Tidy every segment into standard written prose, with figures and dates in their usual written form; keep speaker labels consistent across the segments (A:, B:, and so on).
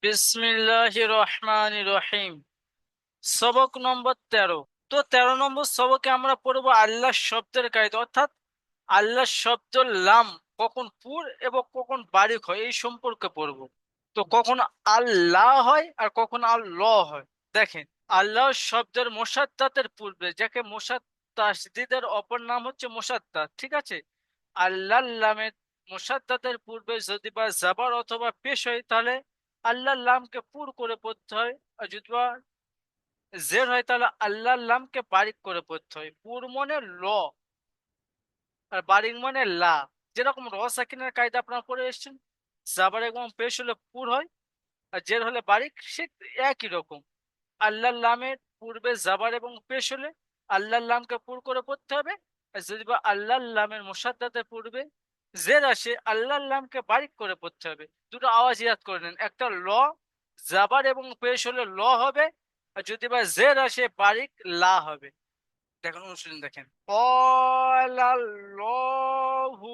A: বিসমিল্লাহির রহমানির রহিম। সবক নম্বর 13। তো 13 নম্বর সবকে আমরা পড়বো আল্লাহ শব্দের কায়দা, অর্থাৎ আল্লাহ শব্দ লাম কখন পুর এবং কখন বারিক হয় এই সম্পর্কে পড়বো। তো কখন আল্লাহ হয় আর কখন আল্লাহ হয়। দেখেন, আল্লাহ শব্দের মোসাদ্দাতের পূর্বে, যাকে তাসদিদের অপর নাম হচ্ছে মোসাদ্দাত, ঠিক আছে। আল্লাহ লামের মোসাদ্দাতের পূর্বে যদি বা জাবার অথবা পেশ হয়, তাহলে আল্লাহ লামকে পুর করে পড়তে হয়। আর যদি বা জের হয়, তাহলে আল্লাহ লামকে বারিক করে পড়তে হয়। পুর মনে ল আর বারিক মানে লা। যেরকম র সাকিনের কায়দা আপনারা পড়ে এসেছেন, জাবার এবং পেশ হলে পুর হয় আর জের হলে বারিক, সে একই রকম। আল্লাহ লামের পূর্বে জাবার এবং পেশ হলে আল্লাহ লামকে পুর করে পড়তে হবে। আর যদি বা আল্লাহ লামের মুসাদ্দাতের পূর্বে জের আসে, আল্লাহ লামকে বারিক করে পড়তে হবে। দুটো আওয়াজ ইয়াদ করে নেন, একটা ল, জাবার এবং পেশ হলে ল হবে, আর যদি বা জের আসে বারিক লা হবে। দেখুন, অনুশীলন দেখেন। ক্বালাল্লাহু,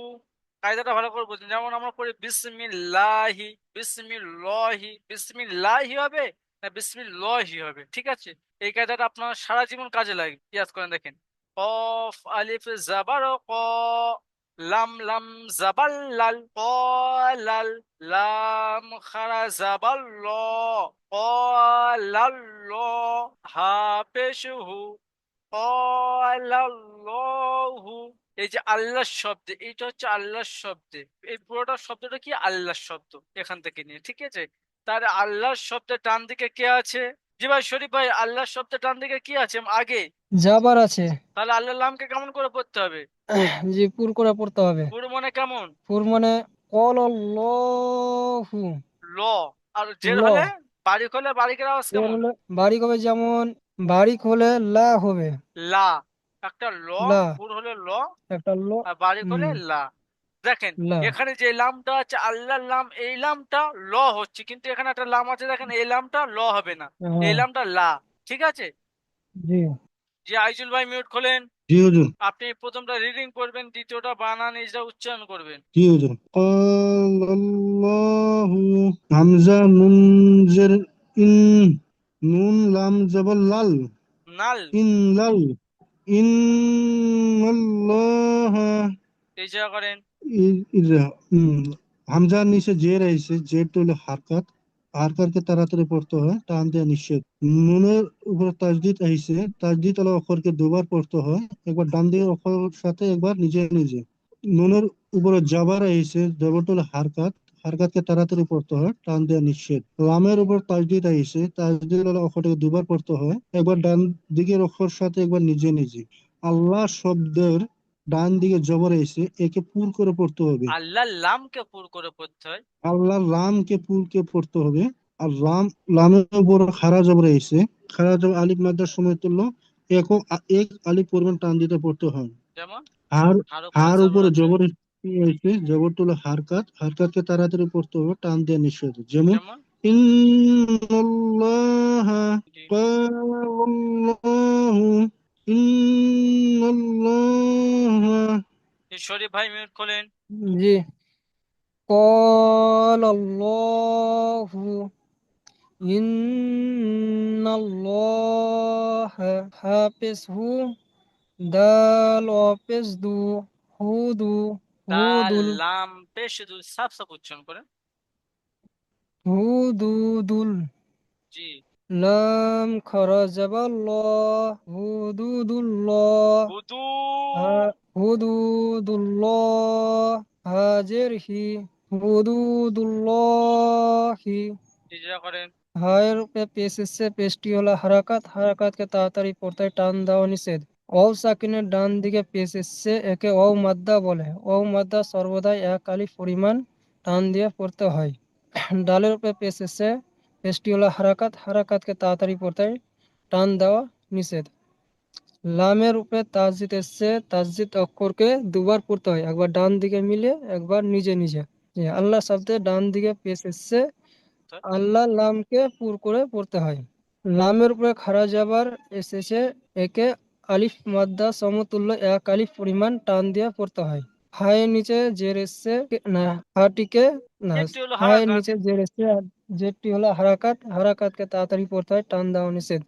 A: কায়দাটা ভালো করে বুঝুন। যেমন আমরা পড়ি বিসমিল্লাহি, বিসমিল্লাহি, বিসমিল্লাহি হবে না বিসমিল্লাহি হবে, ঠিক আছে। এই কায়দাটা আপনার সারা জীবন কাজে লাগবে, ইয়াদ করেন। দেখেন, কফ আলিফ জাবার ক, লাম লাম জাবাল লাল, লাল, লাম খারা জাবাল ল, লাল, হা পেশ হু, আল্লাহু। এই যে আল্লাহ শব্দ, এটা হচ্ছে আল্লাহ শব্দে, এই পুরোটা শব্দটা কি আল্লাহ শব্দ, এখান থেকে নিয়ে, ঠিক আছে। তার আল্লাহ শব্দের ডান দিকে কে আছে? জি ভাই শরীফ ভাই, আল্লাহ শব্দের ডান দিকে কি আছে আগে?
B: জাবার আছে।
A: তাহলে আল্লাহ নামকে কেমন করে পড়তে হবে?
B: জি, পুর করে পড়তে হবে।
A: পুরো মনে কেমন?
B: পুর মানে কলল্লাহু।
A: ল। আর জের
B: ল।
A: হলে, বারিক হলে বারিকের আওয়াজ
B: এর
A: কেমন?
B: হলে বারিক হবে, যেমন বারিক হলে লা হবে।
A: লা। একটা ল,
B: লা।
A: পুর হলে ল,
B: একটা ল।
A: আর বারিক
B: হুম।
A: হলে লা। দেখেন,
B: লা।
A: এখানে যে লামটা আছে আল্লাহর লাম, এই লামটা ল হচ্ছে, কিন্তু এখানে একটা লাম আছে, দেখেন এই লামটা ল হবে না, এই
B: হ্যাঁ।
A: লামটা লা, ঠিক আছে।
B: জি।
A: জি আইজুল ভাই মিউট খোলেন।
C: জি হুজুর।
A: আপনি প্রথমটা রিডিং করবেন, দ্বিতীয়টা বানান ইজরা উচ্চারণ করবেন।
C: জি হুজুর। আল্লাহু, হামজা নুন জের ইন, নুন লাম জবর লাল,
A: নাল।
C: ইন লাল, ইন আল্লাহ,
A: ইজরা করেন।
C: ইরা, হামজার নিচে জের আইছে, জেরটা হলো হারকাত, হারকাতকে তাড়াতাড়ি পড়তে হয়, টান দেওয়া নিষেধ। নুনের উপরে তাজদিদ আইছে, তাজদিদ হলো অক্ষরকে দুবার পড়তে হয়, একবার ডান দিকের অক্ষরের সাথে একবার নিজে নিজে। নুনের উপরে জাবার আইছে, জবরটা হলো হারকাত, হারকাতকে তাড়াতাড়ি পড়তে হয়, টান দেওয়া নিষেধ। লামের উপর তাজদিদ আইছে, তাজদিদ হলো অক্ষরটাকে দুবার পড়তে হয়, একবার ডান দিকের অক্ষর সাথে একবার নিজে নিজে। আল্লাহ শব্দের ডান দিকে জবর এসে একে পুর করে পড়তে হবে।
A: আল্লাহর লামকে পুর করে পড়তে হয়।
C: আল্লাহ রামকে পুরকে পড়তে হবে। আর রাম, লামের উপর খারা জবর এসে, খারা জবর আলিফ মাদ্দার সময় তুললো, এক আলিফ পরিমাণ টান দিতে পড়তে হয়।
A: যেমন
C: আর
A: হার উপরে
C: হার
A: জবর
C: উপরে
A: আছে।
C: জবর এসে, জবর তুলো হারকাত, হারকাতকে তাড়াতাড়ি পড়তে হবে, টান দিয়ে নিষেধ। যেমন
A: যেমন
C: ইন্নাল্লাহা,
A: জি।
C: ক্বালাল্লাহু, ইন্নাল্লাহা।
A: শরীফ ভাই মিউট খোলেন।
B: জি। কলাল্লাহু ইন্নাল্লাহা হাফিজহু, দাল অপেশ দু, হুদু,
A: তার
B: হুদুল,
A: লাম পেশ শুধু সাফ সাফ উচ্চারণ করেন।
B: হুদুদুল,
A: জি।
B: লাম খরজাবাল্লাহ, হুদুদুল্লাহ,
A: হুদু।
B: হুদুদুল্লাহ, হাজিরহি, হুদুদুল্লাহি।
A: ইজরা করেন।
B: হায়ের উপরে পেশ এসছে, পেশটি হলো হারাকাত, হারাকাতকে তাড়াতাড়ি পড়তে টান দেওয়া নিষেধ। অও সাকিনের ডান দিকে পেশ এসছে, একে অও মাদ্দা বলে। অও মাদ্দা সর্বদাই এক আলিফ পরিমাণ টান দিয়ে পড়তে হয়। ডালের উপরে পেশ এসছে, পেশটি হলো হারাকাত, হারাকাতকে তাড়াতাড়ি পড়তে টান দেওয়া নিষেধ। লামের উপরে তাসজিদ এসছে, তাসজিদ অক্ষরকে দুবার পড়তে হয়, একবার ডান দিকে মিলে একবার নিজে নিজে। আল্লাহ শব্দে ডান দিকে পেশ এসছে, আল্লাহ লামকে পুর করে পড়তে হয়। লামের উপরে খাড়া যাবার এসেছে, একে আলিফ মাদ্দা সমতুল্য এক আলিফ পরিমাণ টান দিয়ে পড়তে হয়। হায়ের নিচে জের এসছে, না হাটিকে, না
A: একটি হলো
B: হায়ের
A: হারাকাত।
B: নিচে জের এসছে, জেরটি হলো হারাকাত, হারাকাতকে তাড়াতাড়ি পড়তে হয়, টান দেওয়া নিষেধ।